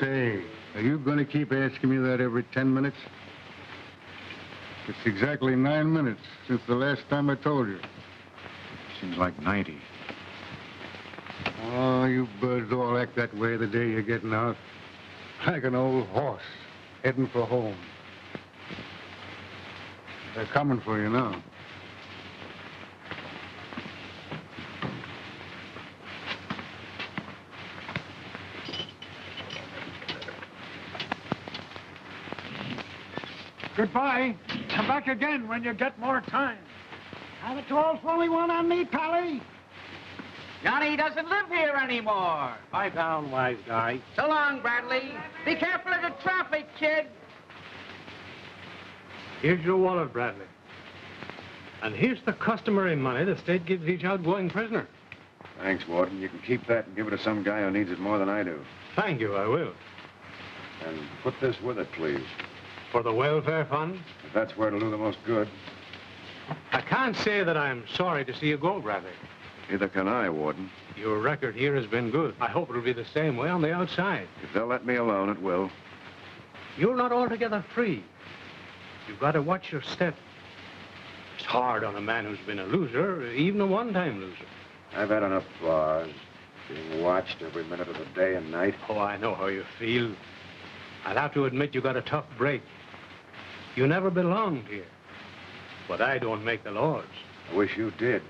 Say, are you going to keep asking me that every 10 minutes? It's exactly 9 minutes since the last time I told you. Seems like 90. Oh, you birds all act that way the day you're getting out. Like an old horse heading for home. They're coming for you now. Goodbye. Come back again when you get more time. Have a 12 for only one on me, Pally. Johnny doesn't live here anymore. Lie down, wise guy. So long, Bradley. Be careful of the traffic, kid. Here's your wallet, Bradley. And here's the customary money the state gives each outgoing prisoner. Thanks, Warden. You can keep that and give it to some guy who needs it more than I do. Thank you, I will. And put this with it, please. For the welfare fund? If that's where it'll do the most good. I can't say that I'm sorry to see you go, Bradley. Neither can I, Warden. Your record here has been good. I hope it'll be the same way on the outside. If they'll let me alone, it will. You're not altogether free. You've got to watch your step. It's hard on a man who's been a loser, even a one-time loser. I've had enough bars, being watched every minute of the day and night. Oh, I know how you feel. I'll have to admit you got a tough break. You never belonged here. But I don't make the laws. I wish you did.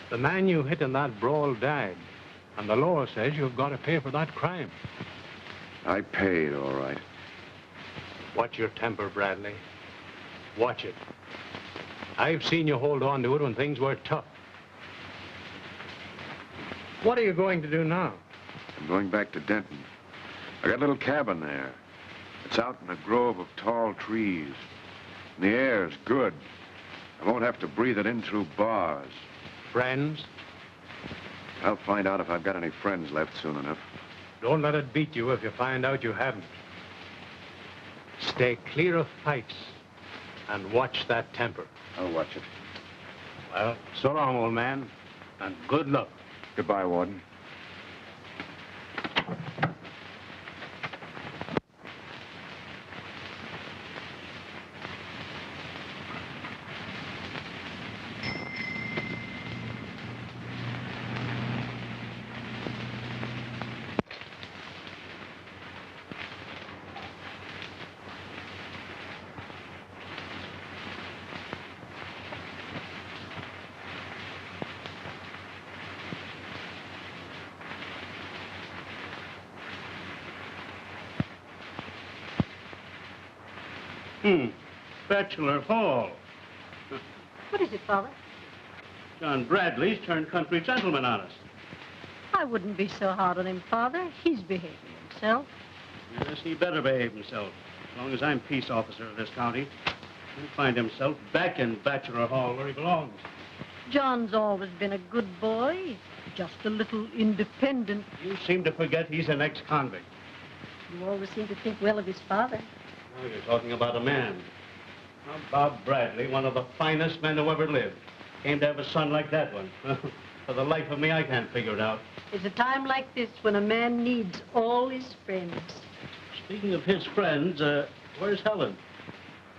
The man you hit in that brawl died, and the law says you've got to pay for that crime. I paid, all right. Watch your temper, Bradley. Watch it. I've seen you hold on to it when things were tough. What are you going to do now? I'm going back to Denton. I got a little cabin there. It's out in a grove of tall trees. And the air's good. I won't have to breathe it in through bars. Friends? I'll find out if I've got any friends left soon enough. Don't let it beat you if you find out you haven't. Stay clear of fights and watch that temper. I'll watch it. Well, so long, old man, and good luck. Goodbye, Warden. Bachelor Hall. What is it, Father? John Bradley's turned country gentleman on us. I wouldn't be so hard on him, Father. He's behaving himself. Yes, he better behave himself. As long as I'm peace officer of this county, he'll find himself back in Bachelor Hall where he belongs. John's always been a good boy, just a little independent. You seem to forget he's an ex-convict. You always seem to think well of his father. Now you're talking about a man. Now, Bob Bradley, one of the finest men who ever lived, came to have a son like that one. For the life of me, I can't figure it out. It's a time like this when a man needs all his friends. Speaking of his friends, where's Helen?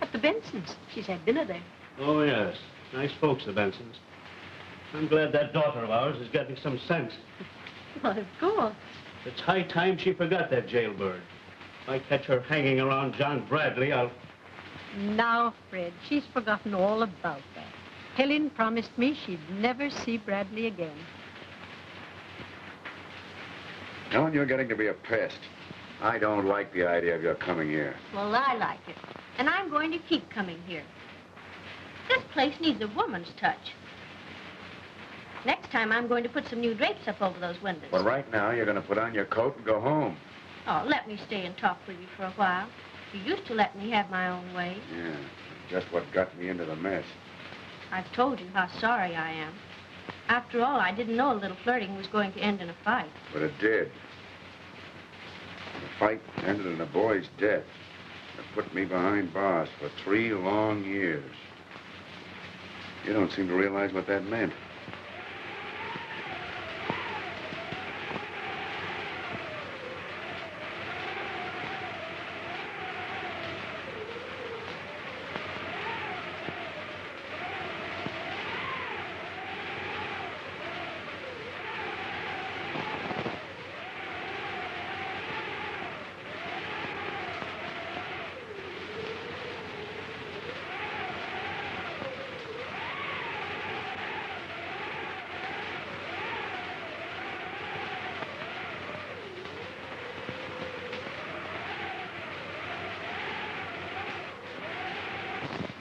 At the Bensons. She's had dinner there. Oh, yes. Nice folks, the Bensons. I'm glad that daughter of ours is getting some sense. Well, of course. It's high time she forgot that jailbird. If I catch her hanging around John Bradley, I'll... Now, Fred, she's forgotten all about that. Helen promised me she'd never see Bradley again. Helen, you're getting to be a pest. I don't like the idea of your coming here. Well, I like it. And I'm going to keep coming here. This place needs a woman's touch. Next time, I'm going to put some new drapes up over those windows. But right now, you're going to put on your coat and go home. Oh, let me stay and talk with you for a while. You used to let me have my own way. Yeah, just what got me into the mess. I've told you how sorry I am. After all, I didn't know a little flirting was going to end in a fight. But it did. The fight ended in a boy's death. It put me behind bars for 3 long years. You don't seem to realize what that meant.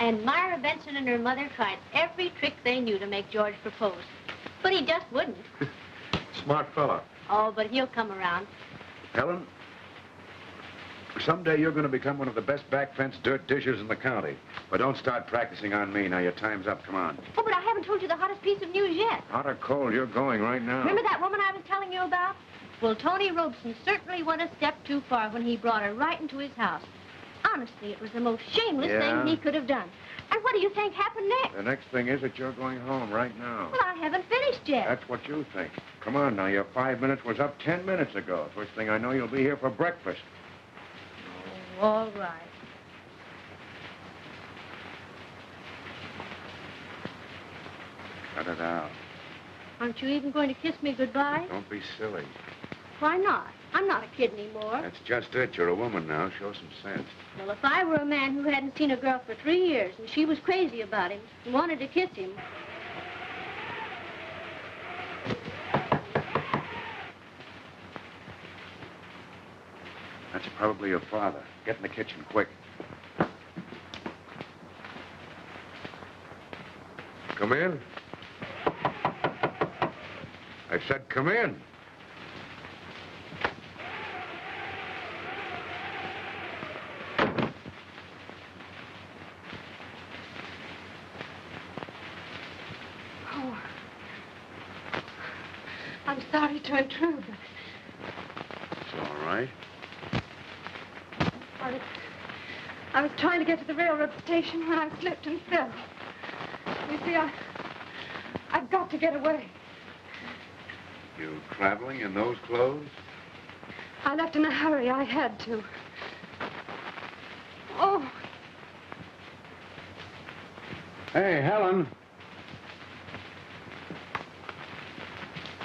And Myra Benson and her mother tried every trick they knew to make George propose. But he just wouldn't. Smart fella. Oh, but he'll come around. Helen, someday you're going to become one of the best back fence dirt dishers in the county. But don't start practicing on me. Now, your time's up. Come on. Oh, but I haven't told you the hottest piece of news yet. Hot or cold, you're going right now. Remember that woman I was telling you about? Well, Tony Rosen certainly went a step too far when he brought her right into his house. Honestly, it was the most shameless Yeah? thing he could have done. And what do you think happened next? The next thing is that you're going home right now. Well, I haven't finished yet. That's what you think. Come on now, your 5 minutes was up 10 minutes ago. First thing I know, you'll be here for breakfast. Oh, all right. Cut it out. Aren't you even going to kiss me goodbye? Don't be silly. Why not? I'm not a kid anymore. That's just it. You're a woman now. Show some sense. Well, if I were a man who hadn't seen a girl for 3 years and she was crazy about him and wanted to kiss him... That's probably your father. Get in the kitchen, quick. Come in. I said come in. Oh, I'm sorry to intrude, but It's all right. I was trying to get to the railroad station when I slipped and fell. You see, I've got to get away. You traveling in those clothes? I left in a hurry. I had to. Oh, Hey, Helen.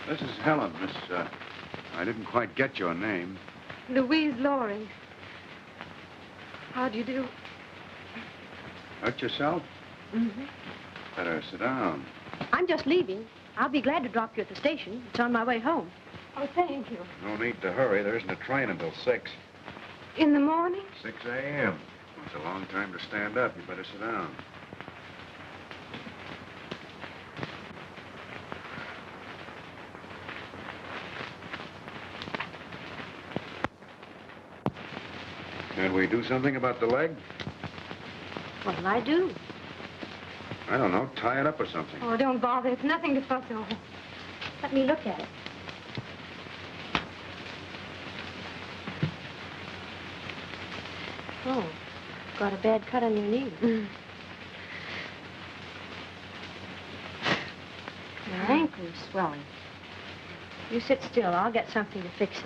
This is Helen, Miss, I didn't quite get your name. Louise Loring. How do you do? Hurt yourself? Mm-hmm. Better sit down. I'm just leaving. I'll be glad to drop you at the station. It's on my way home. Oh, thank you. No need to hurry. There isn't a train until 6. In the morning? 6 a.m. It's a long time to stand up. You better sit down. Can't we do something about the leg? What'll I do? I don't know. Tie it up or something. Oh, don't bother. It's nothing to fuss over. Let me look at it. Oh, got a bad cut on your knee. Your ankle is swelling. You sit still. I'll get something to fix it.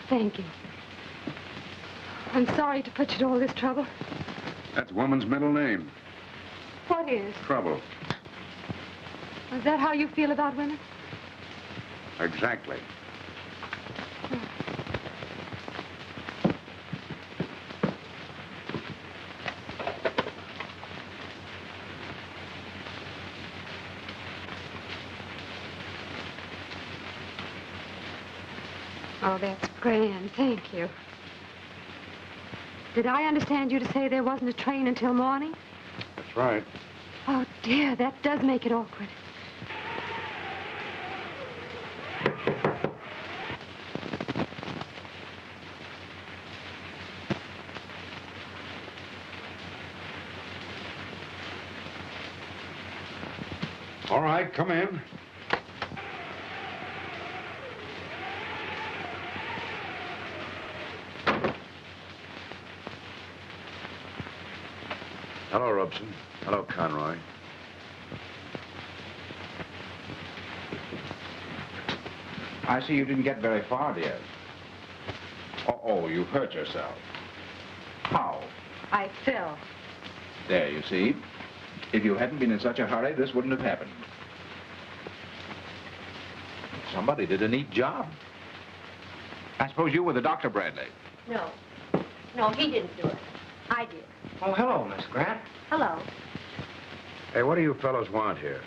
Thank you. I'm sorry to put you to all this trouble. That's woman's middle name. What is? Trouble. Is that how you feel about women? Exactly. Oh, that's grand. Thank you. Did I understand you to say there wasn't a train until morning? That's right. Oh, dear, that does make it awkward. All right, come in. Hello, Rosen. Hello, Conroy. I see you didn't get very far, dear. Oh, you hurt yourself. How? I fell. There, you see. If you hadn't been in such a hurry, this wouldn't have happened. Somebody did a neat job. I suppose you were the doctor, Bradley. No. No, he didn't do it. I did. Oh, hello, Miss Grant. Hello. Hey, what do you fellows want here?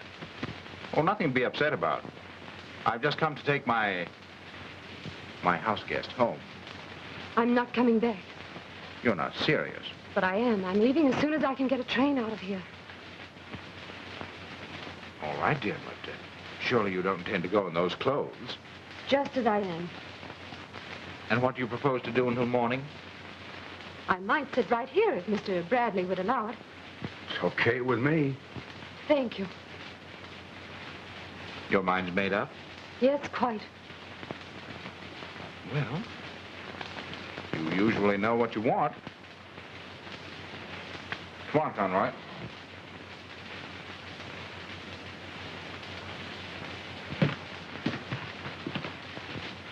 Oh, nothing to be upset about. I've just come to take my house guest home. I'm not coming back. You're not serious. But I am. I'm leaving as soon as I can get a train out of here. All right, dear, but surely you don't intend to go in those clothes. Just as I am. And what do you propose to do until morning? I might sit right here if Mr. Bradley would allow it. It's okay with me. Thank you. Your mind's made up? Yes, quite. Well, you usually know what you want. Come on, Conroy.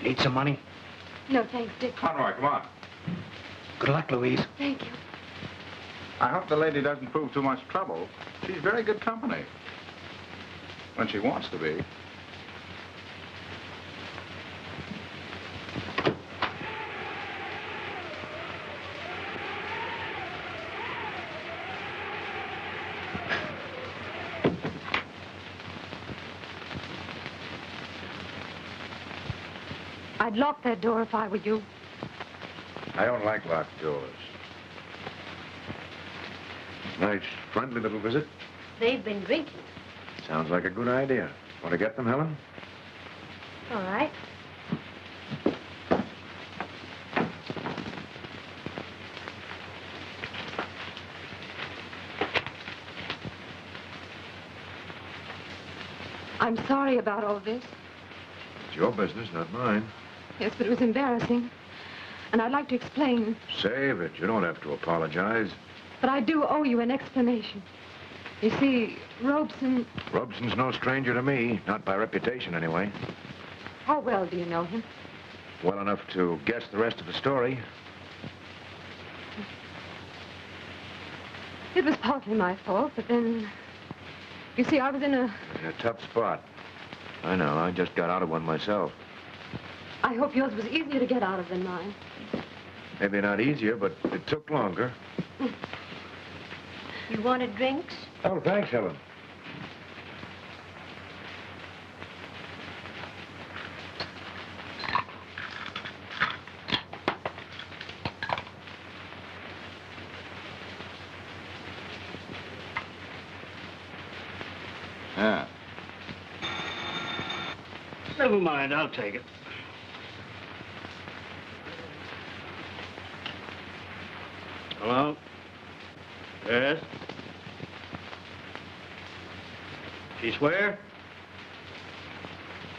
Need some money? No, thanks, Dick. Conroy, come on. Good luck, Louise. Thank you. I hope the lady doesn't prove too much trouble. She's very good company. When she wants to be. I'd lock that door if I were you. I don't like locked doors. Nice, friendly little visit. They've been drinking. Sounds like a good idea. Want to get them, Helen? All right. I'm sorry about all this. It's your business, not mine. Yes, but it was embarrassing. And I'd like to explain. Save it. You don't have to apologize. But I do owe you an explanation. You see, Rosen... Robeson's no stranger to me. Not by reputation, anyway. How well do you know him? Well enough to guess the rest of the story. It was partly my fault, but then... You see, I was in a tough spot. I know. I just got out of one myself. I hope yours was easier to get out of than mine. Maybe not easier, but it took longer. You wanted drinks? Oh, thanks, Helen. Yeah. Never mind, I'll take it. Hello? Yes? She's where?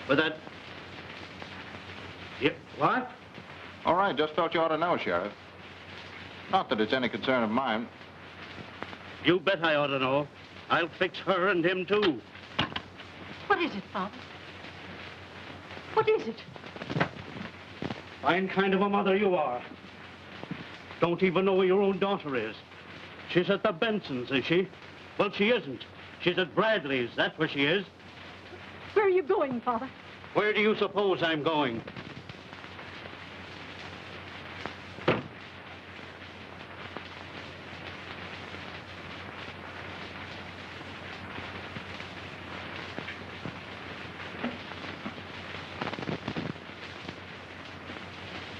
With that... Yep, what? All right, just thought you ought to know, Sheriff. Not that it's any concern of mine. You bet I ought to know. I'll fix her and him, too. What is it, Father? What is it? Fine kind of a mother you are. Don't even know where your own daughter is. She's at the Bensons, is she? Well, she isn't. She's at Bradley's, that's where she is. Where are you going, Father? Where do you suppose I'm going?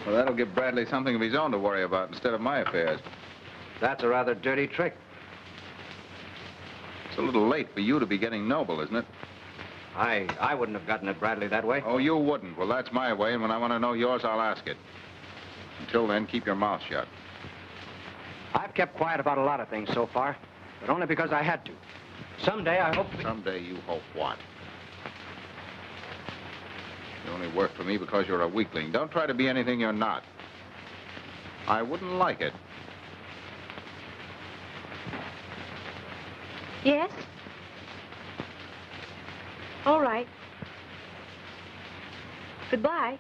Well, that'll give Bradley something of his own to worry about instead of my affairs. That's a rather dirty trick. It's a little late for you to be getting noble, isn't it? I wouldn't have gotten at Bradley that way. Oh, you wouldn't. Well, that's my way, and when I want to know yours, I'll ask it. Until then, keep your mouth shut. I've kept quiet about a lot of things so far, but only because I had to. Someday, I hope... Someday you hope what? You only work for me because you're a weakling. Don't try to be anything you're not. I wouldn't like it. Yes? All right. Goodbye.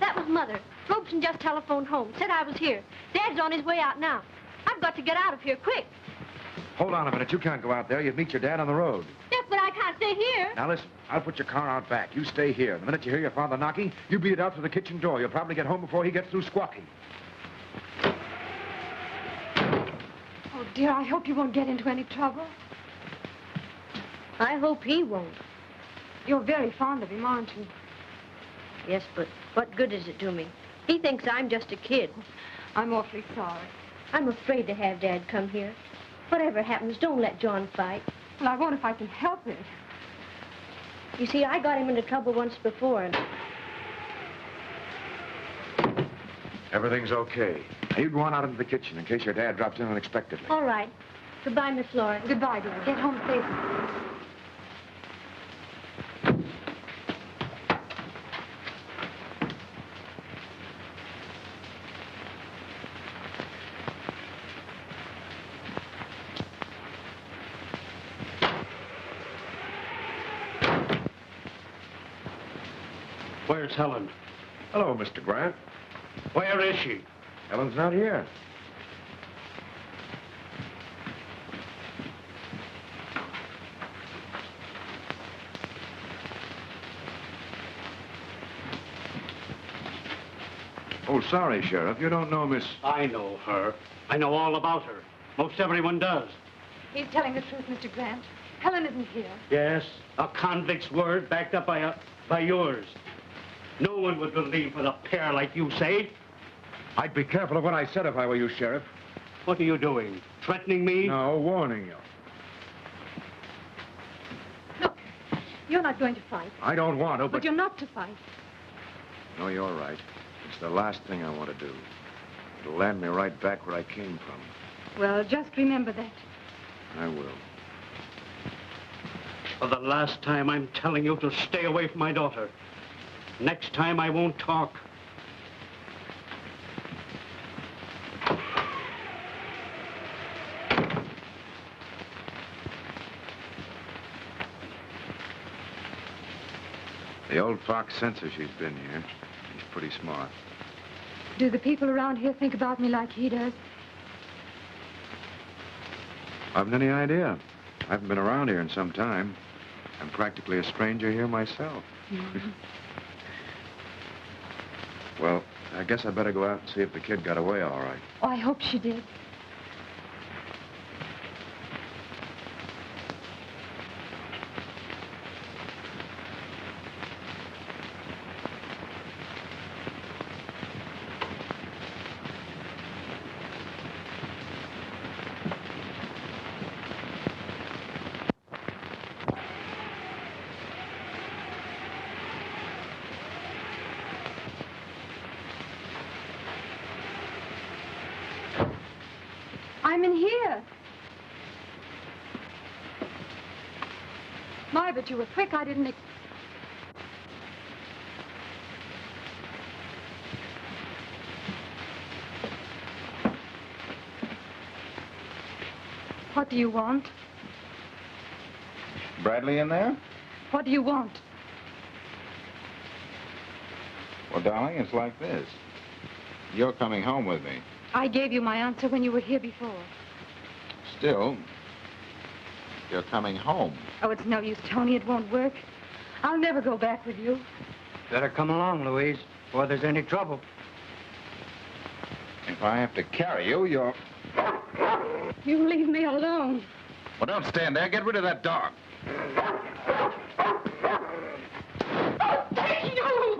That was Mother. Rosen just telephoned home. Said I was here. Dad's on his way out now. I've got to get out of here quick. Hold on a minute. You can't go out there. You'd meet your dad on the road. Yes, but I can't stay here. Now, listen. I'll put your car out back. You stay here. The minute you hear your father knocking, you beat it out through the kitchen door. You'll probably get home before he gets through squawking. Oh, dear, I hope you won't get into any trouble. I hope he won't. You're very fond of him, aren't you? Yes, but what good does it do me? He thinks I'm just a kid. I'm awfully sorry. I'm afraid to have Dad come here. Whatever happens, don't let John fight. Well, I won't if I can help it. You see, I got him into trouble once before, and Everything's okay. Now, you go on out into the kitchen in case your dad drops in unexpectedly. all right. Goodbye, Miss Lawrence. Goodbye, dear. Get home safely. Where's Helen? Hello, Mr. Grant. Where is she? Helen's not here. Oh, sorry, Sheriff. You don't know Miss... I know her. I know all about her. Most everyone does. He's telling the truth, Mr. Grant. Helen isn't here. Yes, a convict's word backed up by yours. No one would believe with a pair like you say. I'd be careful of what I said if I were you, Sheriff. What are you doing? Threatening me? No, warning you. Look, you're not going to fight. I don't want to, But you're not to fight. No, you're right. It's the last thing I want to do. It'll land me right back where I came from. Well, just remember that. I will. For the last time, I'm telling you to stay away from my daughter. Next time, I won't talk. The old fox censor she's been here. He's pretty smart. Do the people around here think about me like he does? I haven't any idea. I haven't been around here in some time. I'm practically a stranger here myself. Well, I guess I better go out and see if the kid got away all right. Oh, I hope she did. I'm in here. My, but you were quick. I didn't What do you want? Bradley in there? What do you want? Well, darling, it's like this. You're coming home with me. I gave you my answer when you were here before. Still, you're coming home. Oh, it's no use, Tony. It won't work. I'll never go back with you. Better come along, Louise, before there's any trouble. If I have to carry you, you're... You leave me alone. Well, don't stand there. Get rid of that dog.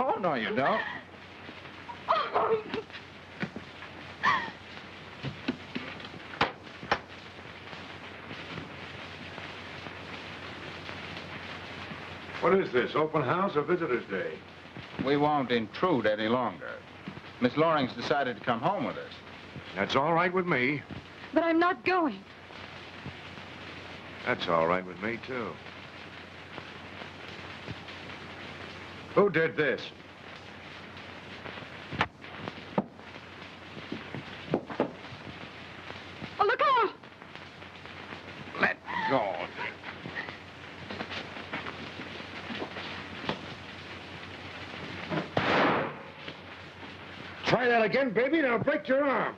Oh, no, you don't. What is this, open house or visitor's day? We won't intrude any longer. Miss Loring's decided to come home with us. That's all right with me. But I'm not going. That's all right with me, too. Who did this? Oh, look out! Let go. Try that again, baby, and I'll break your arm.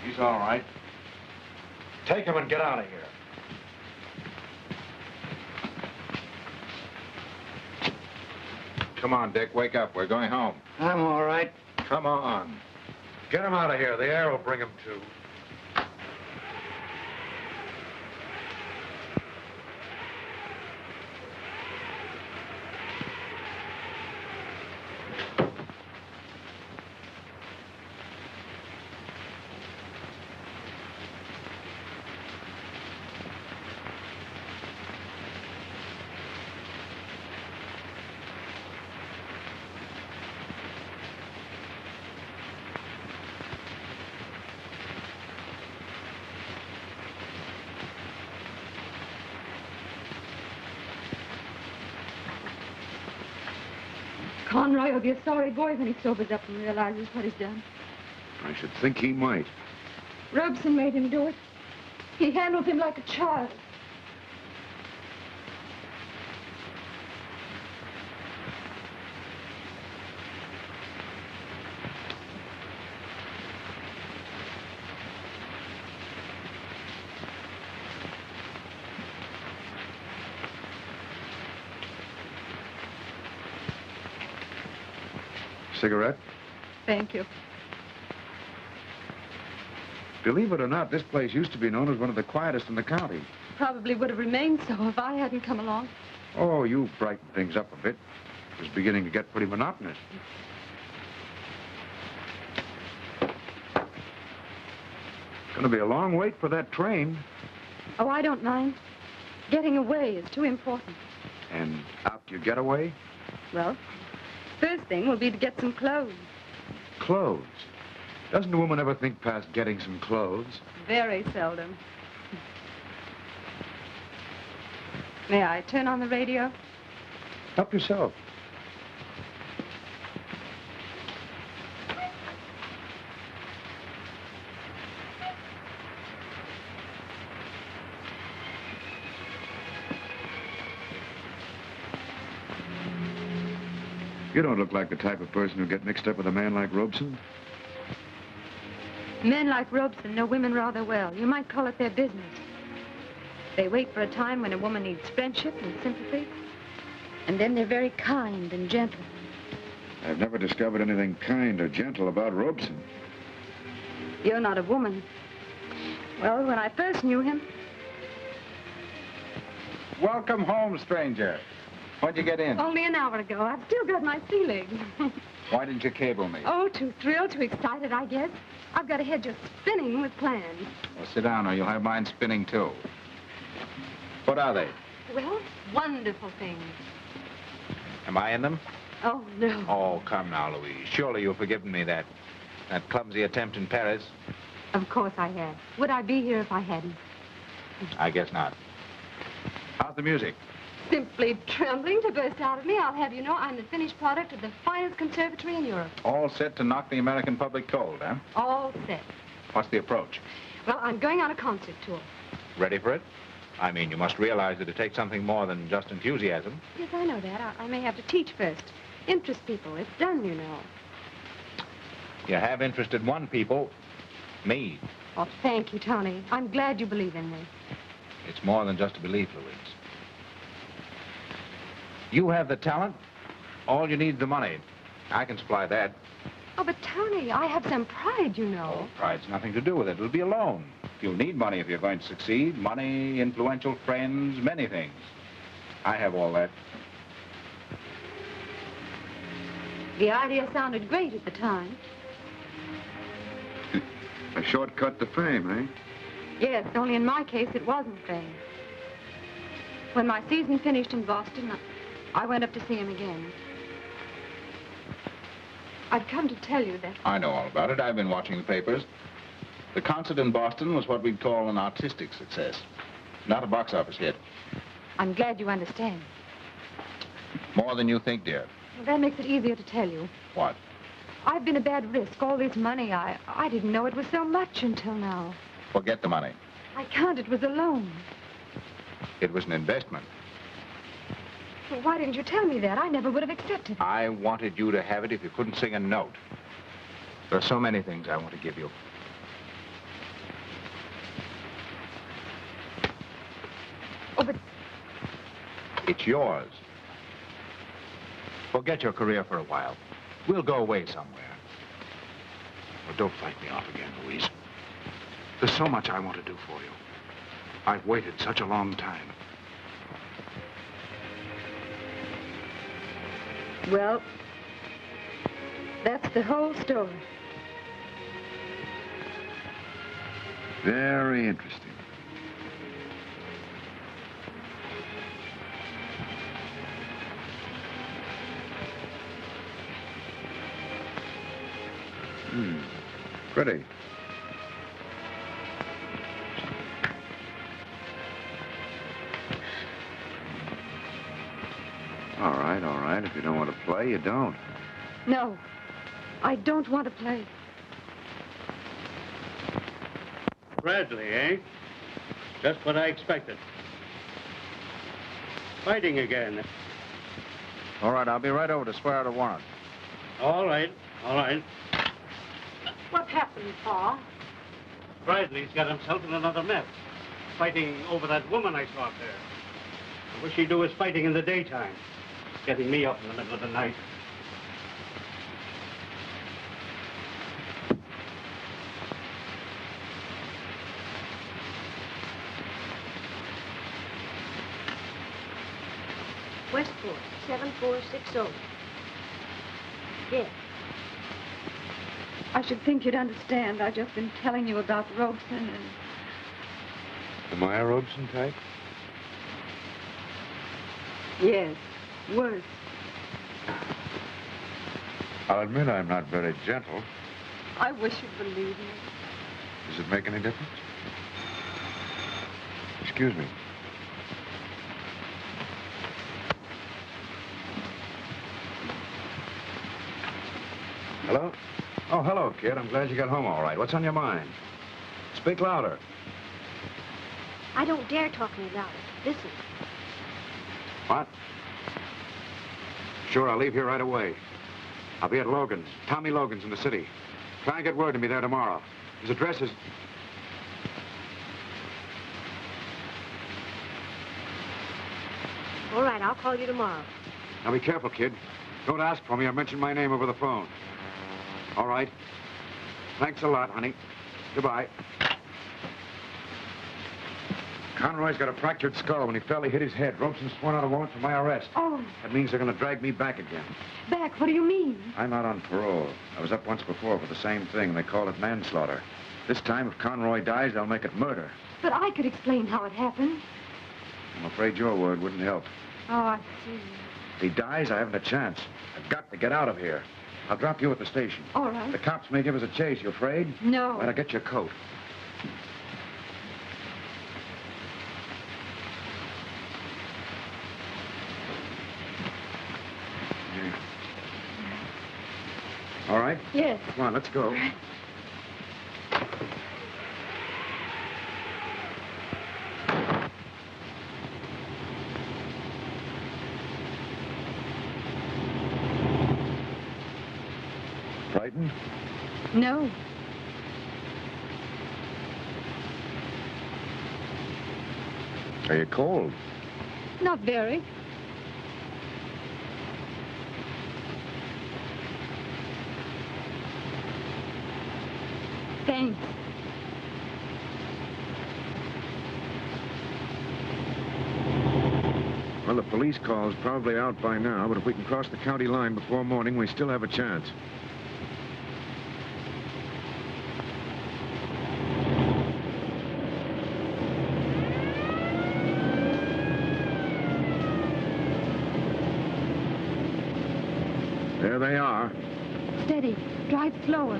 He's all right. Take him and get out of here. Come on, Dick, wake up. We're going home. I'm all right. Come on. Get him out of here. The air will bring him to. Conroy will be a sorry boy when he sobers up and realizes what he's done. I should think he might. Robeson made him do it. He handled him like a child. Cigarette? Thank you. Believe it or not, this place used to be known as one of the quietest in the county. Probably would have remained so if I hadn't come along. Oh, you brightened things up a bit. It was beginning to get pretty monotonous. Gonna be a long wait for that train. Oh, I don't mind. Getting away is too important. And out you get away? Well, first thing will be to get some clothes. Clothes. Doesn't a woman ever think past getting some clothes? Very seldom. May I turn on the radio? Help yourself. You don't look like the type of person who'd get mixed up with a man like Robeson. Men like Robeson know women rather well. You might call it their business. They wait for a time when a woman needs friendship and sympathy. And then they're very kind and gentle. I've never discovered anything kind or gentle about Robeson. You're not a woman. Well, when I first knew him... Welcome home, stranger. When'd you get in? Only an hour ago. I've still got my sea legs. Why didn't you cable me? Oh, too thrilled, too excited, I guess. I've got a head just spinning with plans. Well, sit down or you'll have mine spinning, too. What are they? Well, wonderful things. Am I in them? Oh, no. Oh, come now, Louise. Surely you've forgiven me that clumsy attempt in Paris. Of course I had. Would I be here if I hadn't? I guess not. How's the music? Simply trembling to burst out of me. I'll have you know I'm the finished product of the finest conservatory in Europe. All set to knock the American public cold, huh? All set. What's the approach? Well, I'm going on a concert tour. Ready for it? I mean, you must realize that it takes something more than just enthusiasm. Yes, I know that. I may have to teach first. Interest people. It's done, you know. You have interested one people, me. Oh, thank you, Tony. I'm glad you believe in me. It's more than just a belief, Louise. You have the talent. All you need is the money. I can supply that. Oh, but Tony, I have some pride, you know. Oh, pride's nothing to do with it. It'll be a loan. You'll need money if you're going to succeed. Money, influential friends, many things. I have all that. The idea sounded great at the time. A shortcut to fame, eh? Yes, only in my case, it wasn't fame. When my season finished in Boston, I went up to see him again. I've come to tell you that... I know all about it. I've been watching the papers. The concert in Boston was what we'd call an artistic success. Not a box office hit. I'm glad you understand. More than you think, dear. Well, that makes it easier to tell you. What? I've been a bad risk. All this money, I didn't know it was so much until now. Forget the money. I can't. It was a loan. It was an investment. Well, why didn't you tell me that? I never would have accepted it. I wanted you to have it if you couldn't sing a note. There are so many things I want to give you. Oh, but... It's yours. Forget your career for a while. We'll go away somewhere. But don't fight me off again, Louise. There's so much I want to do for you. I've waited such a long time. Well, that's the whole story. Very interesting. Pretty. All right. If you don't want to play, you don't. No. I don't want to play. Bradley, eh? Just what I expected. Fighting again. All right, I'll be right over to swear out a warrant. All right, all right. What happened, Pa? Bradley's got himself in another mess. Fighting over that woman I saw up there. I wish he'd do his fighting in the daytime. Getting me up in the middle of the night. Westport, 7460. Yes. I should think you'd understand. I've just been telling you about Rosen and... Am I a Rosen type? Yes, worse. I'll admit I'm not very gentle. I wish you'd believe me. Does it make any difference? Excuse me. Hello? Oh, hello, kid. I'm glad you got home all right. What's on your mind? Speak louder. I don't dare talk any louder. Listen. What? Sure, I'll leave here right away. I'll be at Logan's, Tommy Logan's in the city. Try and get word to me there tomorrow. His address is... All right, I'll call you tomorrow. Now be careful, kid. Don't ask for me or mention my name over the phone. All right. Thanks a lot, honey. Goodbye. Conroy's got a fractured skull. When he fell, he hit his head. Rosen's sworn out a warrant for my arrest. Oh, That means they're going to drag me back again. back, what do you mean? I'm out on parole. I was up once before for the same thing. They call it manslaughter. This time, if Conroy dies, they'll make it murder. But I could explain how it happened. I'm afraid your word wouldn't help. Oh, I see. If he dies, I haven't a chance. I've got to get out of here. I'll drop you at the station. All right. The cops may give us a chase. You afraid? No. Well, I'll get your coat. Yeah. All right? Yes. Come on, let's go. Frightened? No. Are you cold? Not very. Thanks. Well, the police call's probably out by now, but if we can cross the county line before morning, we still have a chance. There they are. Steady. Drive slower.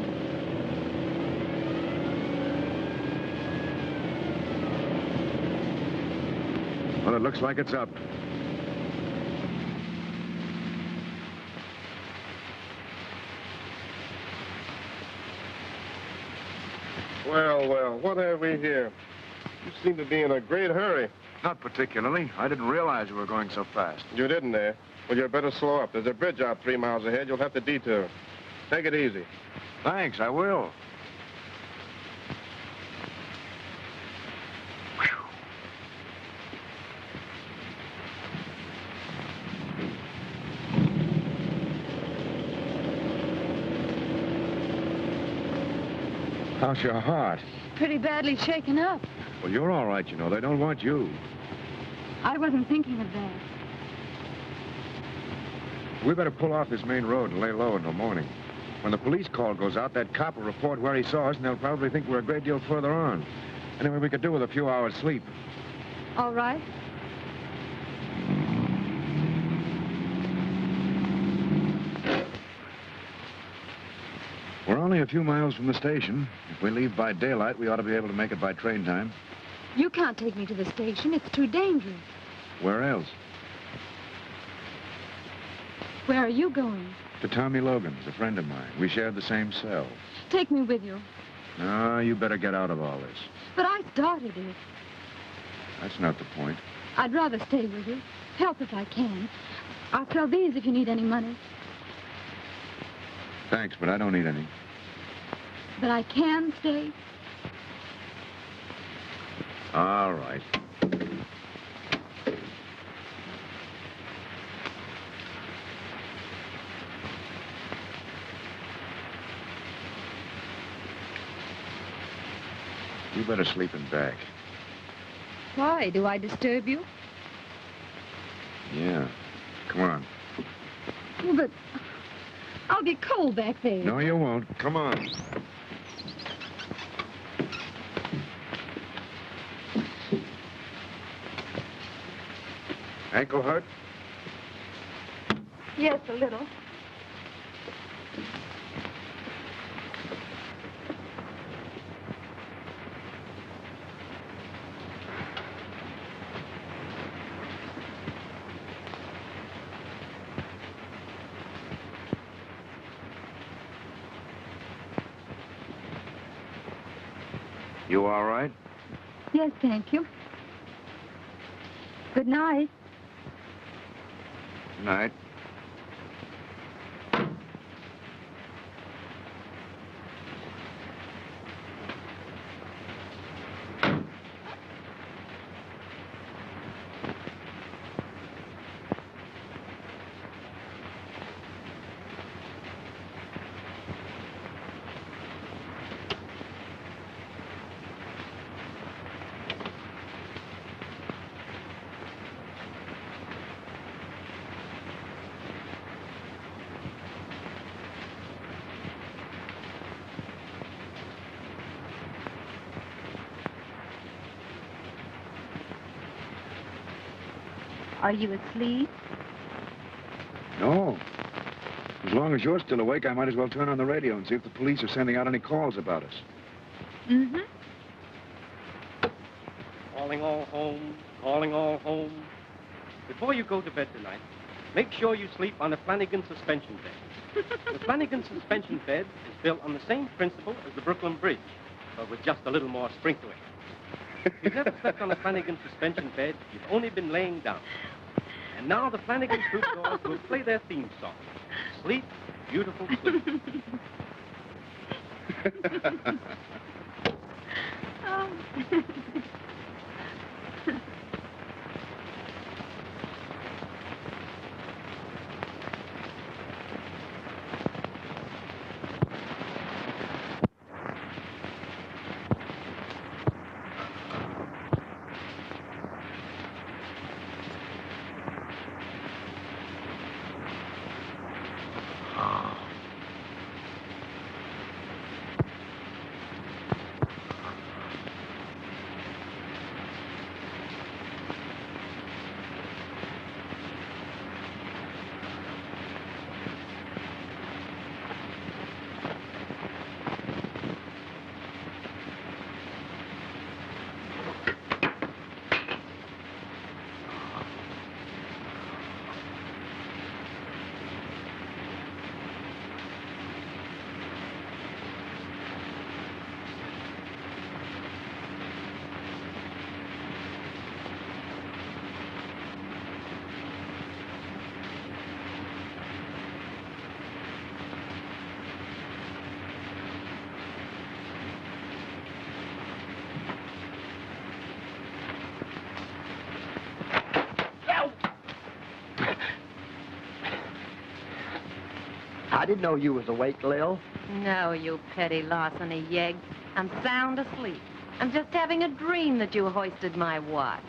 Well, it looks like it's up. Well, what have we here? You seem to be in a great hurry. Not particularly. I didn't realize we were going so fast. You didn't, eh? Well, you better slow up. There's a bridge out 3 miles ahead. You'll have to detour. Take it easy. Thanks, I will. How's your heart? Pretty badly shaken up. Well, you're all right, you know. They don't want you. I wasn't thinking of that. We better pull off this main road and lay low until morning. When the police call goes out, that cop will report where he saw us, and they'll probably think we're a great deal further on. Anyway, we could do with a few hours' sleep. All right. We're only a few miles from the station. If we leave by daylight, we ought to be able to make it by train time. You can't take me to the station. It's too dangerous. Where else? Where are you going? To Tommy Logan's, a friend of mine. We shared the same cell. Take me with you. No, you better get out of all this. But I started it. That's not the point. I'd rather stay with you. Help if I can. I'll sell these if you need any money. Thanks, but I don't need any. But I can stay. All right. You better sleep in back. Why? Do I disturb you? Yeah. Come on. Well, but I'll get cold back there. No, you won't. Come on. Ankle hurt? Yes, a little. You all right? Yes, thank you. Good night. Good night. Are you asleep? No. As long as you're still awake, I might as well turn on the radio and see if the police are sending out any calls about us. Mm-hmm. Calling all home, calling all home. Before you go to bed tonight, make sure you sleep on a Flanagan suspension bed. The Flanagan suspension bed is built on the same principle as the Brooklyn Bridge, but with just a little more sprinkling. If you've never slept on a Flanagan suspension bed, you've only been laying down. And now the Flanagan Troubadours will play their theme song. Sleep, beautiful sleep. Oh. I didn't know you was awake, Lil. No, you petty larceny yegg. I'm sound asleep. I'm just having a dream that you hoisted my watch.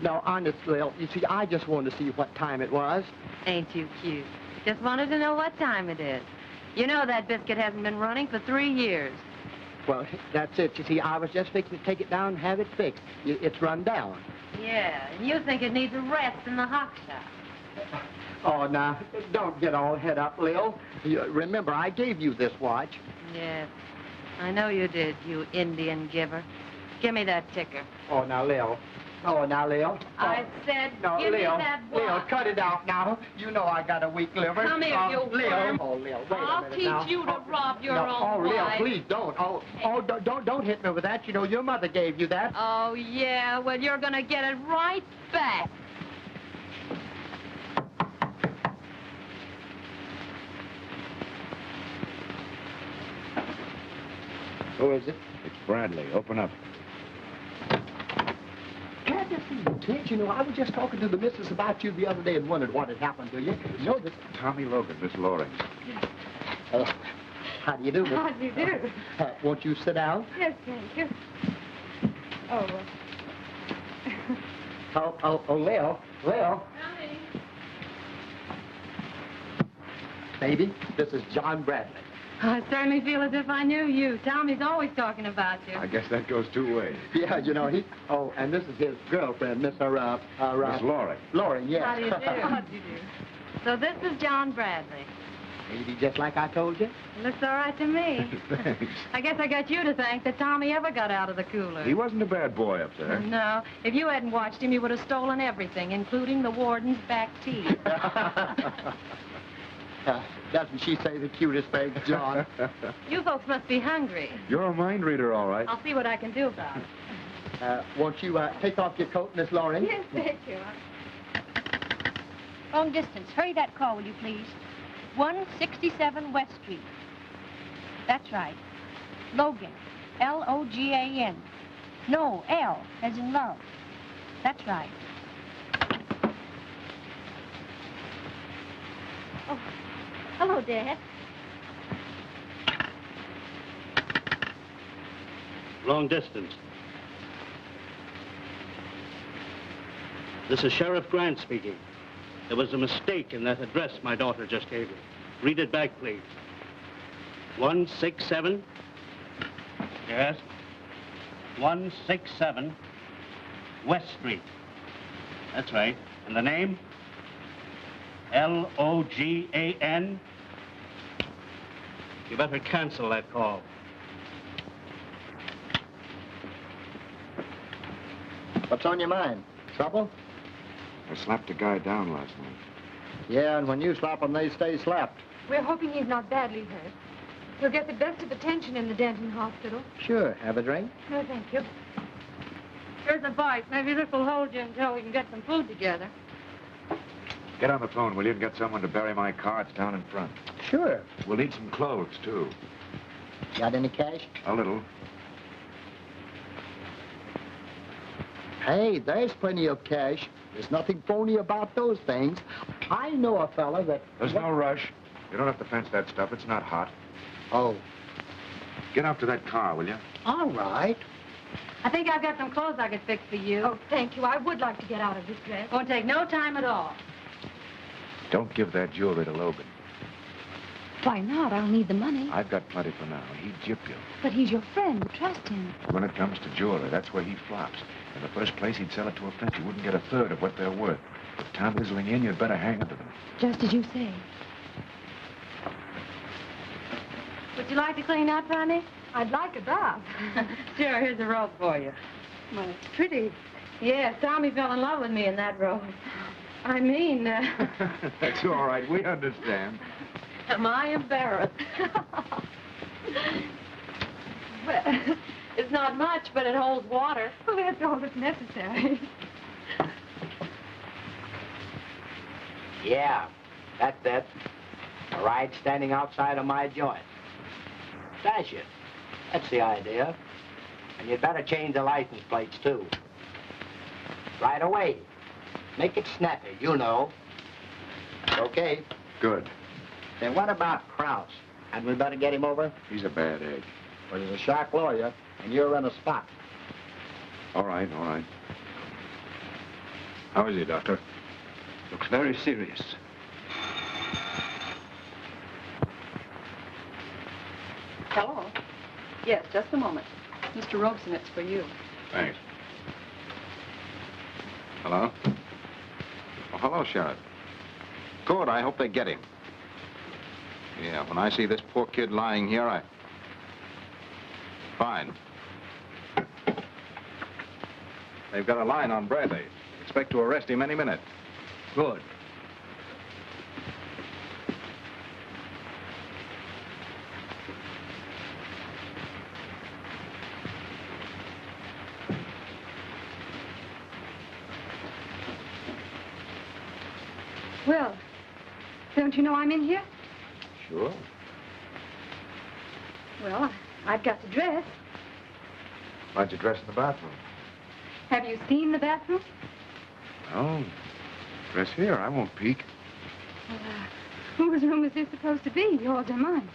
No, honest, Lil. You see, I just wanted to see what time it was. Ain't you cute? Just wanted to know what time it is. You know that biscuit hasn't been running for 3 years. Well, that's it. You see, I was just fixing to take it down and have it fixed. It's run down. Yeah, and you think it needs a rest in the hot shop. Oh, now, don't get all head up, Lil. Remember, I gave you this watch. Yes, I know you did, you Indian giver. Give me that ticker. Oh, now, Lil, Oh, now, Leo. I said, No, give Leo. me that Leo, watch. cut it out now. You know I got a weak liver. Come here, you Leo. worm. Oh, Leo, wait a I'll minute teach now. you to rob your No, own Leo, wife. please don't. Don't hit me with that. You know your mother gave you that. Oh, yeah, well, you're gonna get it right back. Who is it? It's Bradley. Open up. Glad to see you, kid. You know, I was just talking to the missus about you the other day and wondered what had happened to you. You know that... Tommy Logan, Miss Loring. How do you do, Miss? How do you do? Won't you sit down? Yes, thank you. Leo. Baby, this is John Bradley. I certainly feel as if I knew you. Tommy's always talking about you. I guess that goes two ways. Yeah, you know, Oh, and this is his girlfriend, Miss Loring. Loring, yes. How do you do? How do you do? So this is John Bradley. Maybe just like I told you. Looks all right to me. Thanks. I guess I got you to thank that Tommy ever got out of the cooler. He wasn't a bad boy up there. No. If you hadn't watched him, you would have stolen everything, including the warden's back teeth. Doesn't she say the cutest things, John? You folks must be hungry. You're a mind reader, all right. I'll see what I can do about it. Won't you take off your coat, Miss Loring? Yes, thank you. Long distance. Hurry that call, will you please? 167 West Street. That's right. Logan. Logan. No, L, as in love. That's right. Oh, hello, Dad. Long distance. This is Sheriff Grant speaking. There was a mistake in that address my daughter just gave me. Read it back, please. 167. Yes. 167 West Street. That's right. And the name? Logan. You better cancel that call. What's on your mind? Trouble? I slapped a guy down last night. Yeah, and when you slap them, they stay slapped. We're hoping he's not badly hurt. He'll get the best of attention in the Denton Hospital. Sure. Have a drink? No, thank you. Here's a bite. Maybe this will hold you until we can get some food together. Get on the phone, will you, and get someone to bury my cards down in front. Sure. We'll need some clothes, too. Got any cash? A little. Hey, there's plenty of cash. There's nothing phony about those things. I know a fella that... There's no rush. You don't have to fence that stuff. It's not hot. Oh. Get up to that car, will you? All right. I think I've got some clothes I could fix for you. Oh, thank you. I would like to get out of this dress. Won't take no time at all. Don't give that jewelry to Logan. Why not? I'll need the money. I've got plenty for now. He'd gyp you. But he's your friend. Trust him. When it comes to jewelry, that's where he flops. In the first place, he'd sell it to a friend. He wouldn't get a third of what they're worth. With time whistling in, you'd better hang onto them. Just as you say. Would you like to clean up, honey? I'd like a bath. Sure, here's a robe for you. Well, it's pretty. Yes, Tommy fell in love with me in that robe. I mean, That's all right. We understand. am I embarrassed? Well, it's not much, but it holds water. Well, that's all that's necessary. Yeah, that's it. A ride standing outside of my joint. Dash it. That's the idea. And you'd better change the license plates, too. Right away. Make it snappy, you know. Okay. Good. Then what about Krause? And we better get him over? He's a bad egg. Well, he's a sharp lawyer, and you're in a spot. All right, all right. How is he, Doctor? Looks very serious. Hello? Yes, just a moment. Mr. Rosen, it's for you. Thanks. Hello? Oh, hello, Sheriff. Good, I hope they get him. Yeah, when I see this poor kid lying here, Fine. They've got a line on Bradley. Expect to arrest him any minute. Good. Well, don't you know I'm in here? Sure. Well, I've got to dress. Why'd you dress in the bathroom? Have you seen the bathroom? Oh, dress here. I won't peek. Well, whose room is this supposed to be, yours or mine?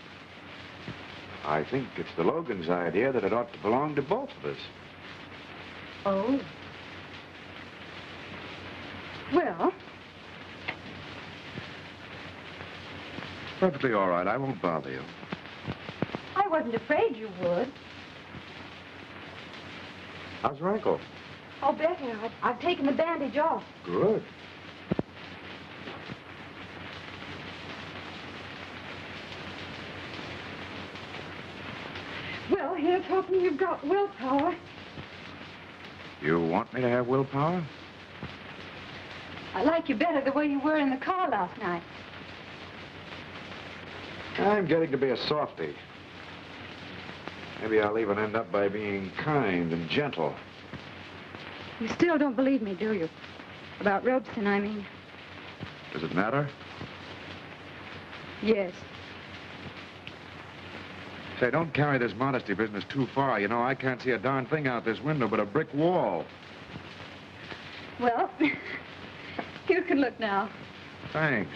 I think it's the Logan's idea that it ought to belong to both of us. Oh. Well, Perfectly all right. I won't bother you. I wasn't afraid you would. How's your ankle? Oh, better. I've taken the bandage off. Good. Well, here's hoping you've got willpower. You want me to have willpower? I like you better the way you were in the car last night. I'm getting to be a softy. Maybe I'll even end up by being kind and gentle. You still don't believe me, do you? About Rosen, I mean. Does it matter? Yes. Say, don't carry this modesty business too far. You know, I can't see a darn thing out this window but a brick wall. Well, you can look now. Thanks.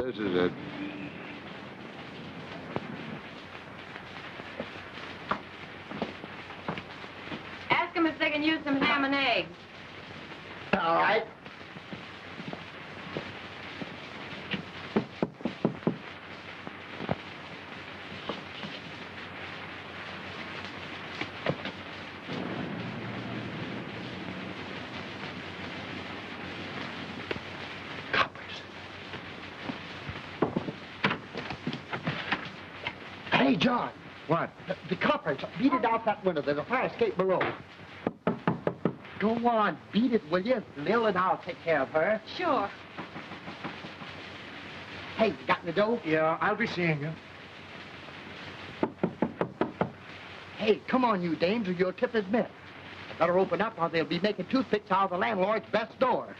This is it. Ask them if they can use some ham and eggs. All right. Hey, John. What? The coppers. Beat it out that window. There's a fire escape below. Go on. Beat it, will you? Lil and I'll take care of her. Sure. Hey, you got the dough? Yeah, I'll be seeing you. Hey, come on, you dames, or your tip is missed. Better open up or they'll be making toothpicks out of the landlord's best door.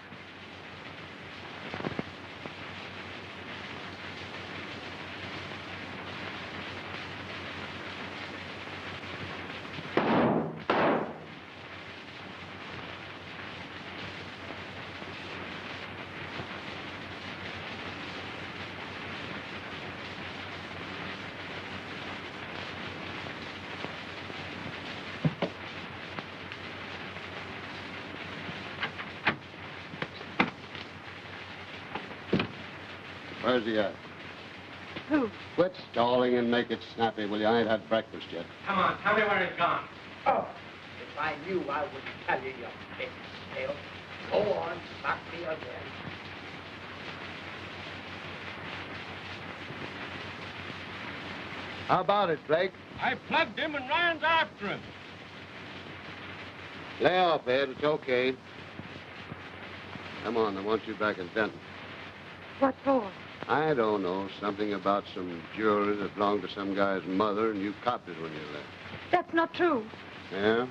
Where's he at? Who? Quit stalling and make it snappy, will you? I ain't had breakfast yet. Come on, tell me where he's gone. Oh, if I knew, I wouldn't tell you, you big tail. Go on, knock me again. How about it, Blake? I plugged him and Ryan's after him. Lay off, Ed. It's okay. Come on, I want you back in Denton. What for? I don't know. Something about some jewelry that belonged to some guy's mother, and you copped it when you left. That's not true. Yeah?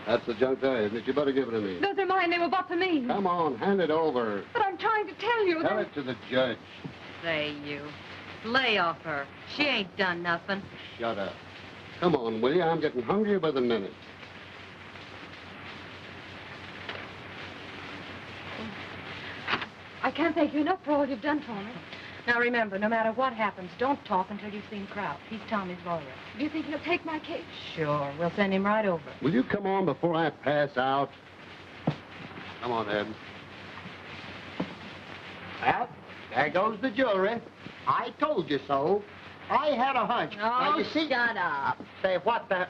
That's the junk there, isn't it? You better give it to me. Those are mine. They were bought for me. Come on, hand it over. But I'm trying to tell you Tell that... it to the judge. Say, you. Lay off her. She ain't done nothing. Shut up. Come on, will you? I'm getting hungrier by the minute. I can't thank you enough for all you've done for me. Now remember, no matter what happens, don't talk until you've seen Kraut. He's Tommy's lawyer. Do you think he'll take my case? Sure. We'll send him right over. Will you come on before I pass out? Come on, Ed. Well, There goes the jewelry. I told you so. I had a hunch. Now, Oh, you see... shut up. Say, what the...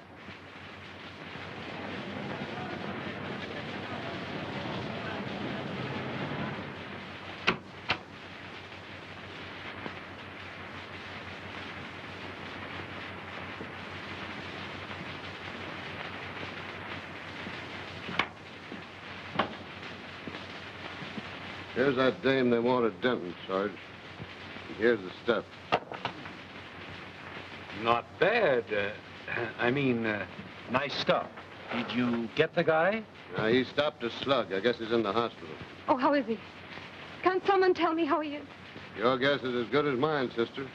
Here's that dame they wanted Denton, Sarge. And here's the stuff. Not bad. Nice stuff. Did you get the guy? He stopped a slug. I guess he's in the hospital. Oh, how is he? Can someone tell me how he is? Your guess is as good as mine, sister.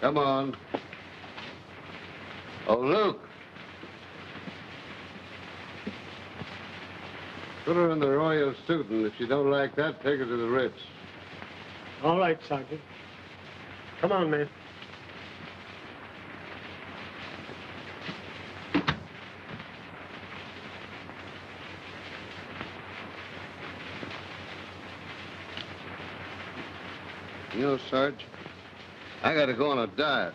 Come on. Oh, Luke. Put her in the royal suit, and if she don't like that, take her to the Ritz. All right, Sergeant. Come on, man. You know, Sarge, I gotta go on a diet.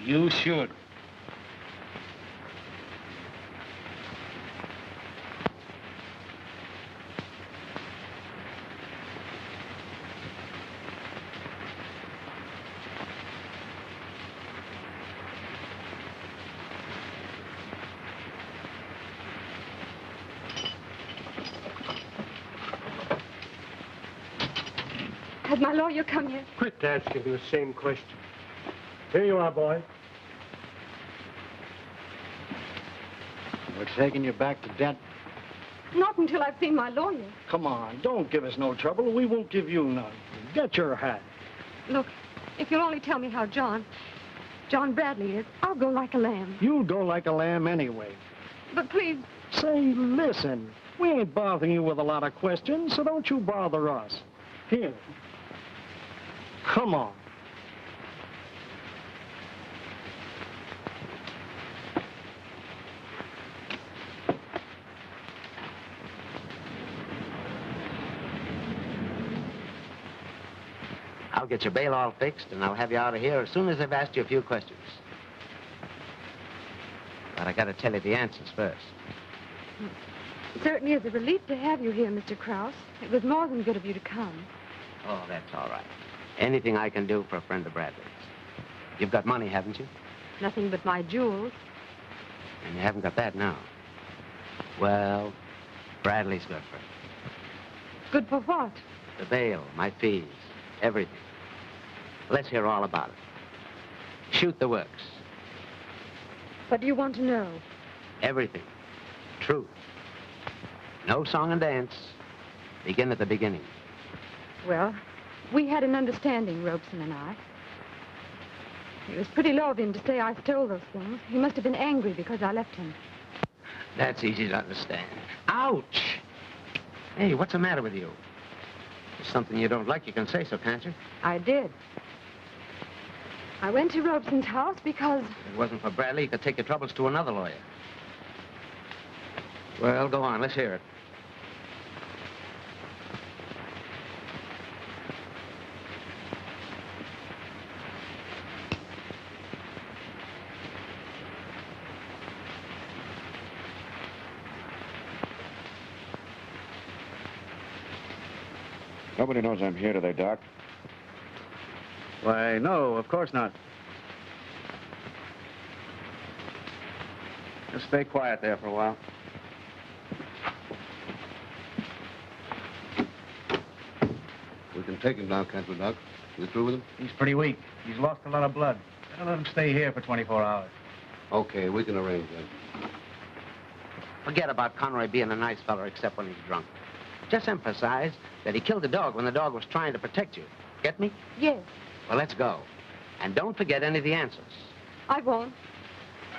You should. Has my lawyer come yet? Quit asking the same question. Here you are, boy. We're taking you back to Denton. Not until I've seen my lawyer. Come on, don't give us no trouble. We won't give you none. Get your hat. Look, if you'll only tell me how John Bradley is, I'll go like a lamb. You'll go like a lamb anyway. But please... Say, listen, we ain't bothering you with a lot of questions, so don't you bother us. Here. Come on. I'll get your bail all fixed, and I'll have you out of here as soon as I've asked you a few questions. But I gotta tell you the answers first. It certainly is a relief to have you here, Mr. Krause. It was more than good of you to come. Oh, that's all right. Anything I can do for a friend of Bradley's. You've got money, haven't you? Nothing but my jewels. And you haven't got that now. Well, Bradley's good for it. Good for what? The bail, my fees, everything. Let's hear all about it. Shoot the works. What do you want to know? Everything. Truth. No song and dance. Begin at the beginning. Well, we had an understanding, Rosen and I. It was pretty low of him to say I stole those things. He must have been angry because I left him. That's easy to understand. Ouch! Hey, what's the matter with you? If there's something you don't like, you can say so, can't you? I did. I went to Rosen's house because... If it wasn't for Bradley, you could take your troubles to another lawyer. Well, go on. Let's hear it. Nobody knows I'm here, do they, Doc? Why, no, of course not. Just stay quiet there for a while. We can take him now, can't we, Doc? We through with him? He's pretty weak. He's lost a lot of blood. Better let him stay here for 24 hours. Okay, we can arrange that. Forget about Conroy being a nice fellow except when he's drunk. Just emphasize that he killed the dog when the dog was trying to protect you. Get me? Yes, Well, let's go. And don't forget any of the answers. I won't.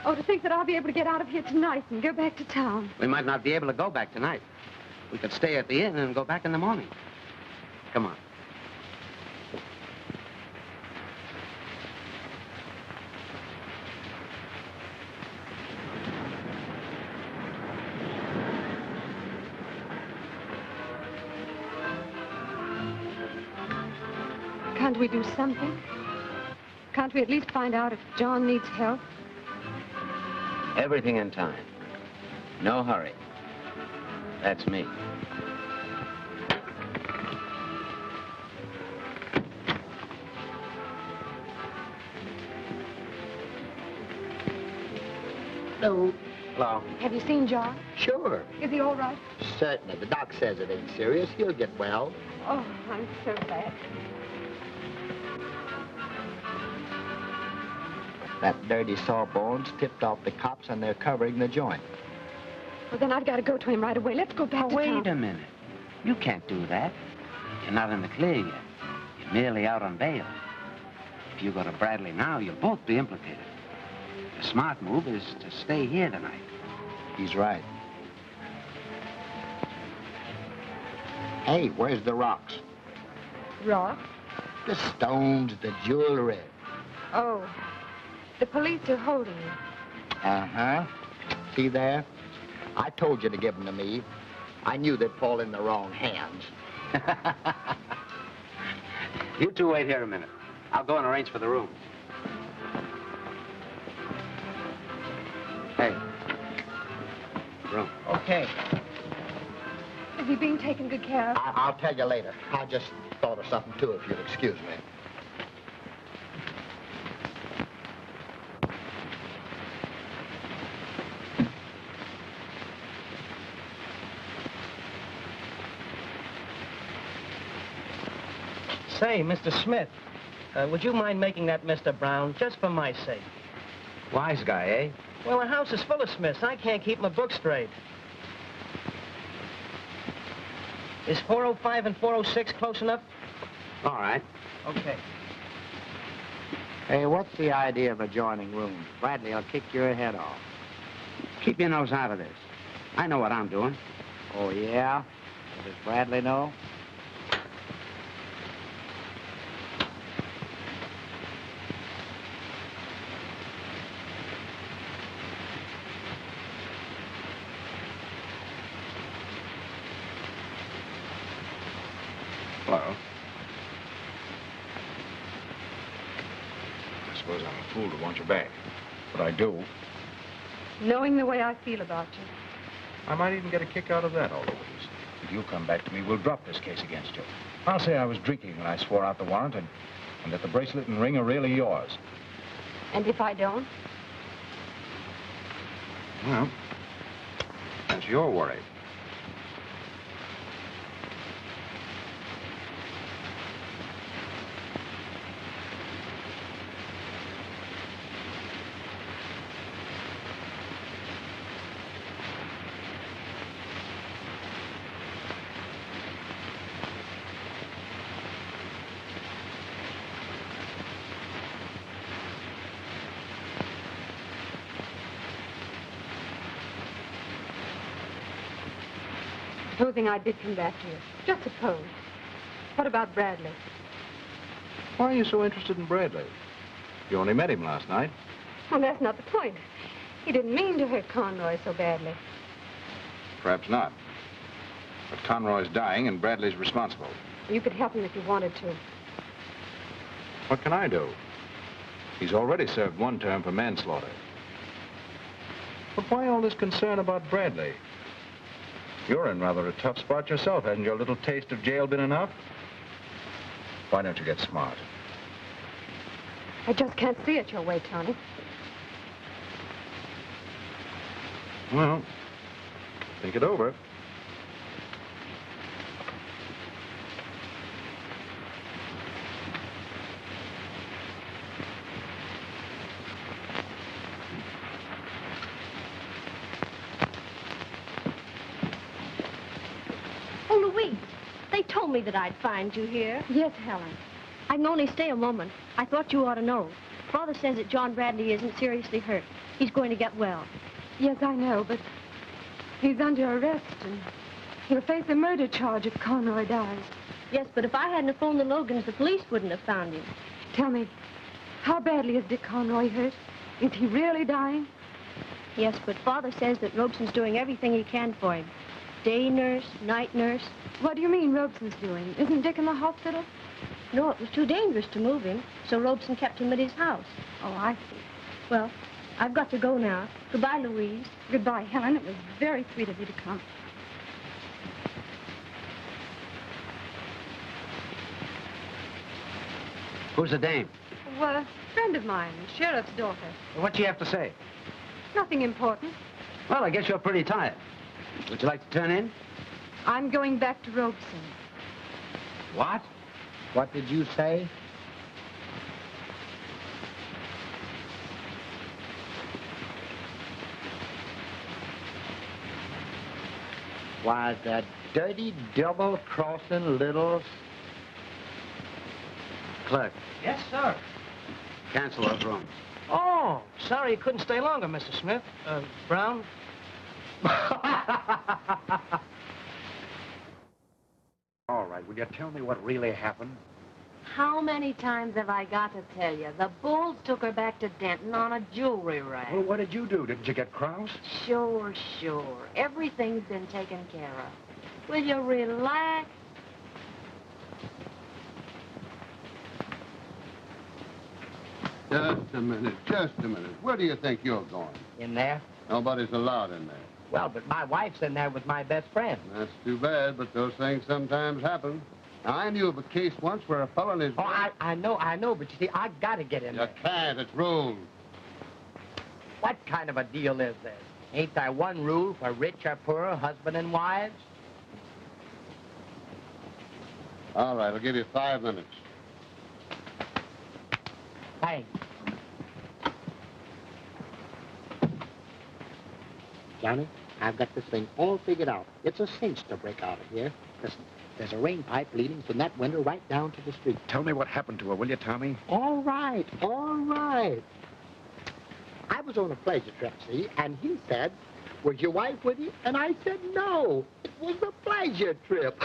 Oh, to think that I'll be able to get out of here tonight and go back to town. We might not be able to go back tonight. We could stay at the inn and go back in the morning. Come on. Can't we do something? Can't we at least find out if John needs help? Everything in time. No hurry. That's me. No. Hello. Have you seen John? Sure. Is he all right? Certainly. The doc says it ain't serious. He'll get well. Oh, I'm so glad. That dirty sawbones tipped off the cops and they're covering the joint. Well, then I've got to go to him right away. Let's go back to town. Wait a minute. You can't do that. You're not in the clear yet. You're merely out on bail. If you go to Bradley now, you'll both be implicated. The smart move is to stay here tonight. He's right. Hey, where's the rocks? Rocks? The stones, the jewelry. Oh, the police are holding him. Uh-huh. See there? I told you to give them to me. I knew they'd fall in the wrong hands. You two wait here a minute. I'll go and arrange for the room. Hey. Room. Okay. Is he being taken good care of? I'll tell you later. I just thought of something, too, if you'll excuse me. Say, Mr. Smith, would you mind making that Mr. Brown, just for my sake? Wise guy, eh? Well, the house is full of Smiths. I can't keep my book straight. Is 405 and 406 close enough? All right. Okay. Hey, what's the idea of adjoining rooms? Bradley will kick your head off. Keep your nose out of this. I know what I'm doing. Oh, yeah? Does Bradley know? Hello. I suppose I'm a fool to want you back, but I do. Knowing the way I feel about you. I might even get a kick out of that, all Louise. If you come back to me, we'll drop this case against you. I'll say I was drinking when I swore out the warrant and that the bracelet and ring are really yours. And if I don't? Well, that's your worry. Supposing I did come back here. Just suppose. What about Bradley? Why are you so interested in Bradley? You only met him last night. Well, that's not the point. He didn't mean to hurt Conroy so badly. Perhaps not. But Conroy's dying and Bradley's responsible. You could help him if you wanted to. What can I do? He's already served one term for manslaughter. But why all this concern about Bradley? You're in rather a tough spot yourself. Hasn't your little taste of jail been enough? Why don't you get smart? I just can't see it your way, Tony. Well, think it over. Oh, Louise, they told me that I'd find you here. Yes, Helen. I can only stay a moment. I thought you ought to know. Father says that John Bradley isn't seriously hurt. He's going to get well. Yes, I know, but he's under arrest, and he'll face a murder charge if Conroy dies. Yes, but if I hadn't phoned the Logans, the police wouldn't have found him. Tell me, how badly is Dick Conroy hurt? Is he really dying? Yes, but Father says that Robeson's doing everything he can for him. Day nurse, night nurse. What do you mean Robeson's doing? Isn't Dick in the hospital? No, it was too dangerous to move him, so Robeson kept him at his house. Oh, I see. Well, I've got to go now. Goodbye, Louise. Goodbye, Helen. It was very sweet of you to come. Who's the dame? Well, a friend of mine, sheriff's daughter. What'd she have to say? Nothing important. Well, I guess you're pretty tired. Would you like to turn in? I'm going back to Robeson. What? What did you say? Why, that dirty, double-crossing little... Clerk, Yes, sir. cancel those rooms. Oh, sorry you couldn't stay longer, Mr. Smith. Brown? All right, will you tell me what really happened? How many times have I got to tell you? The bulls took her back to Denton on a jewelry rack. Well, what did you do? Didn't you get croused? Sure. Everything's been taken care of. Will you relax? Just a minute. Where do you think you're going? In there? Nobody's allowed in there. Well, but my wife's in there with my best friend. That's too bad, but those things sometimes happen. Now, I knew of a case once where a fellow and his... Oh, I know, but you see, I gotta get in You there. can't. It's rules. What kind of a deal is this? Ain't there one rule for rich or poor, husband and wives? All right, I'll give you 5 minutes. Thanks. Johnny, I've got this thing all figured out. It's a cinch to break out of here. Listen, there's a rain pipe leading from that window right down to the street. Tell me what happened to her, will you, Tommy? All right. I was on a pleasure trip, see, and he said, was your wife with you? And I said, no, it was a pleasure trip.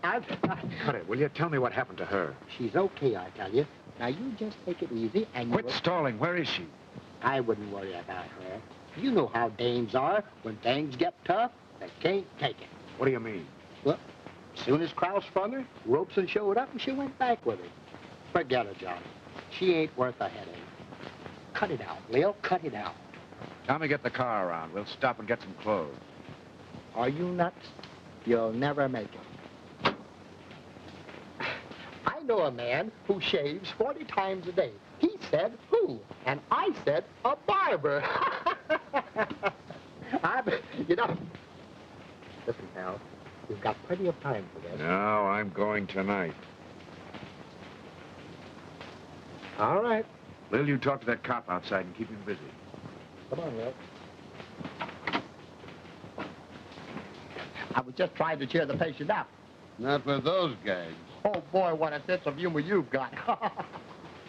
Cut it, will you? Tell me what happened to her. She's okay, I tell you. Now, you just take it easy and... Quit stalling. Where is she? I wouldn't worry about her. You know how dames are. When things get tough, they can't take it. What do you mean? Well, as soon as Krause sprung her, Robeson showed up and she went back with him. Forget her, Johnny. She ain't worth a headache. Cut it out, Lil. Cut it out. Tommy, get the car around. We'll stop and get some clothes. Are you nuts? You'll never make it. I know a man who shaves 40 times a day. He said, who? And I said, a barber. You know, listen, pal, we've got plenty of time for this. No, I'm going tonight. All right. Lil, you talk to that cop outside and keep him busy. Come on, Lil. I was just trying to cheer the patient up. Not with those gags. Oh, boy, what a sense of humor you've got.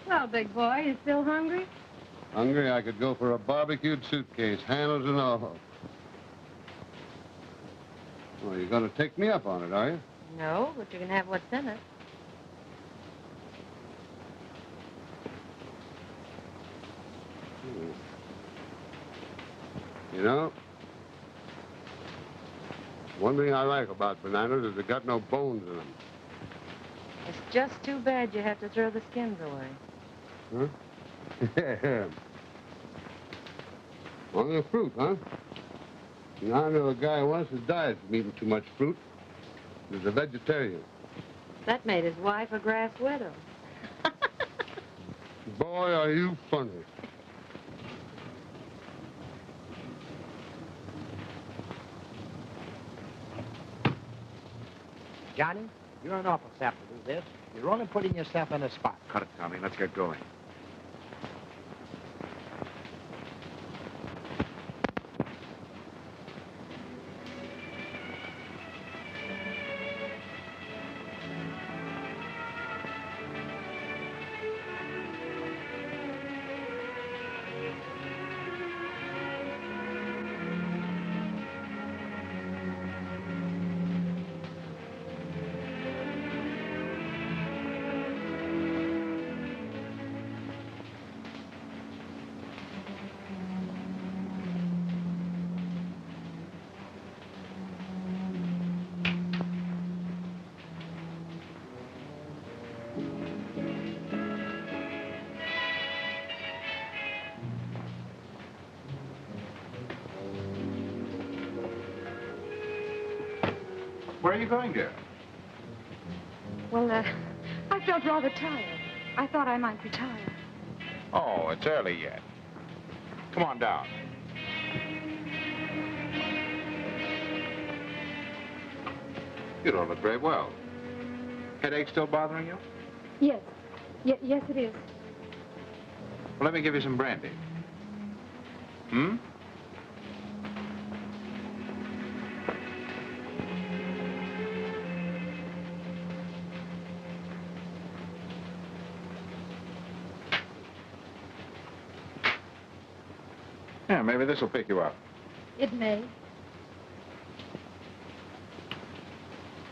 Well, big boy, you still hungry? Hungry, I could go for a barbecued suitcase, handles and all. Well, you're going to take me up on it, are you? No, but you can have what's in it. You know, one thing I like about bananas is they got no bones in them. It's just too bad you have to throw the skins away. Huh? Only the fruit, huh? You know, I knew a guy once who died from eating too much fruit. He was a vegetarian. That made his wife a grass widow. Boy, are you funny. Johnny, you're an awful sap to do this. You're only putting yourself in a spot. Cut it, Tommy. Let's get going. Where are you going, dear? Well, I felt rather tired. I thought I might retire. Oh, it's early yet. Come on down. You don't look very well. Headache still bothering you? Yes. Yes, it is. Well, let me give you some brandy. Hmm? Yeah, maybe this will pick you up. It may.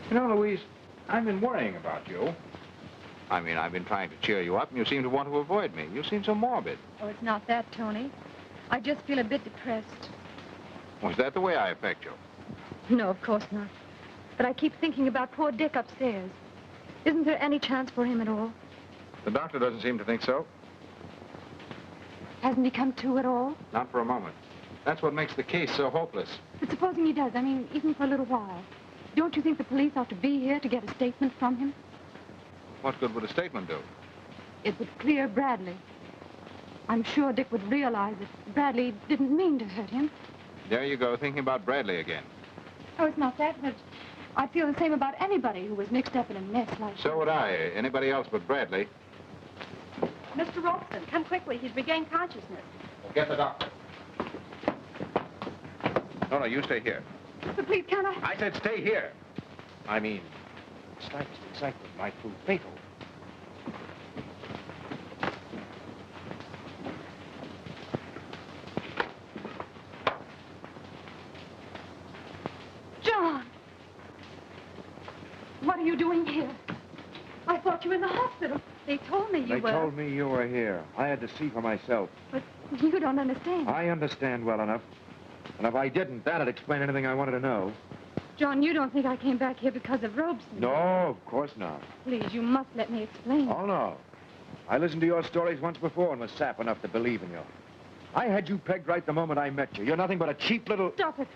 You know, Louise, I've been worrying about you. I mean, I've been trying to cheer you up, and you seem to want to avoid me. You seem so morbid. Oh, it's not that, Tony. I just feel a bit depressed. Was that the way I affect you? No, of course not. But I keep thinking about poor Dick upstairs. Isn't there any chance for him at all? The doctor doesn't seem to think so. Hasn't he come to at all? Not for a moment. That's what makes the case so hopeless. But supposing he does, I mean, even for a little while. Don't you think the police ought to be here to get a statement from him? What good would a statement do? It would clear Bradley. I'm sure Dick would realize that Bradley didn't mean to hurt him. There you go, thinking about Bradley again. Oh, it's not that, but I'd feel the same about anybody who was mixed up in a mess like that. So would I. Anybody else but Bradley. Mr. Rosen, come quickly. He's regained consciousness. Well, get the doctor. No, you stay here. But please, can't I? I said stay here. I mean, slightest excitement might prove fatal. John! What are you doing here? I thought you were in the hospital. They told me you They were. told me you were here. I had to see for myself. But you don't understand. I understand well enough. And if I didn't, that'd explain anything I wanted to know. John, you don't think I came back here because of Rosen? No, of course not. Please, you must let me explain. Oh, no. I listened to your stories once before and was sap enough to believe in you. I had you pegged right the moment I met you. You're nothing but a cheap little... Stop it.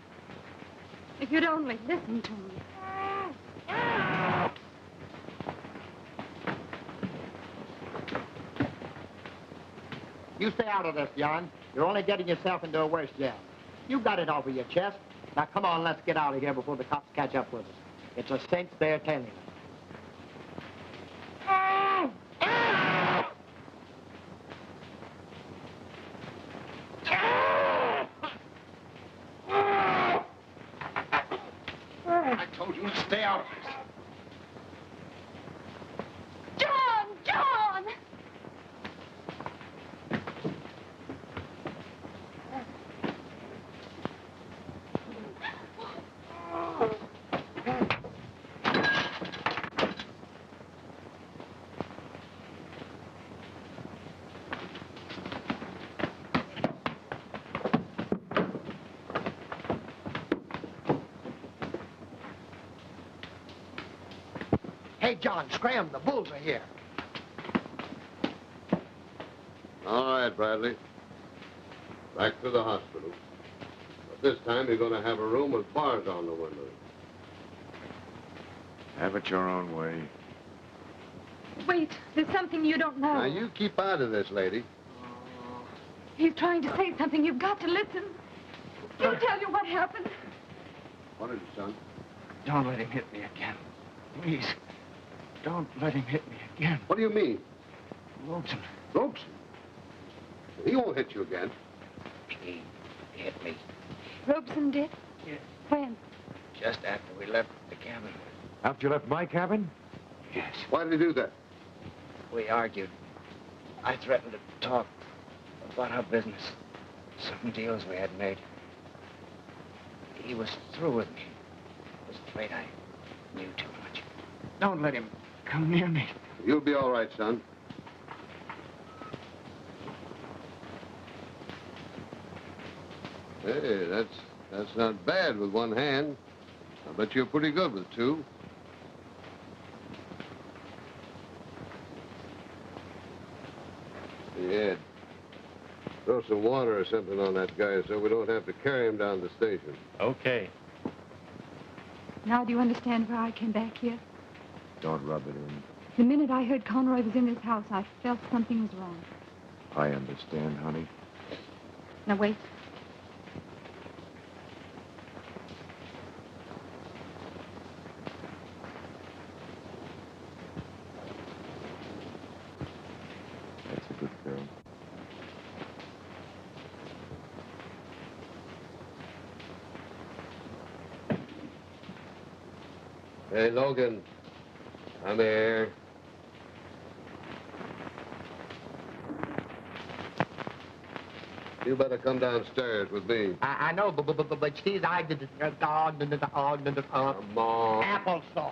If you'd only listen to me. You stay out of this, Jan. You're only getting yourself into a worse jam. You got it over your chest. Now, come on, let's get out of here before the cops catch up with us. It's a cinch they're telling us. I told you to stay out of this. John! John! Hey, John, scram. The bulls are here. All right, Bradley. Back to the hospital. But this time you're going to have a room with bars on the windows. Have it your own way. Wait, there's something you don't know. Now, you keep out of this, lady. He's trying to say something. You've got to listen. He'll tell you what happened. What is it, son? Don't let him hit me again. Please. Don't let him hit me again. What do you mean? Rosen. Rosen? He won't hit you again. He hit me Rosen did? Yes. When? just after we left the cabin. After you left my cabin? Yes. Why did he do that? We argued. I threatened to talk about our business, some deals we had made. He was through with me. I was afraid I knew too much. Don't let him come near me. You'll be all right, son. Hey, that's not bad with one hand. I bet you're pretty good with two. Yeah. Throw some water or something on that guy so we don't have to carry him down to the station. Okay. Now do you understand why I came back here? Don't rub it in. The minute I heard Conroy was in this house, I felt something was wrong. I understand, honey. Now, wait. That's a good girl. Hey, Logan. Come here. You better come downstairs with me. I know, but she's... Come on. Applesauce.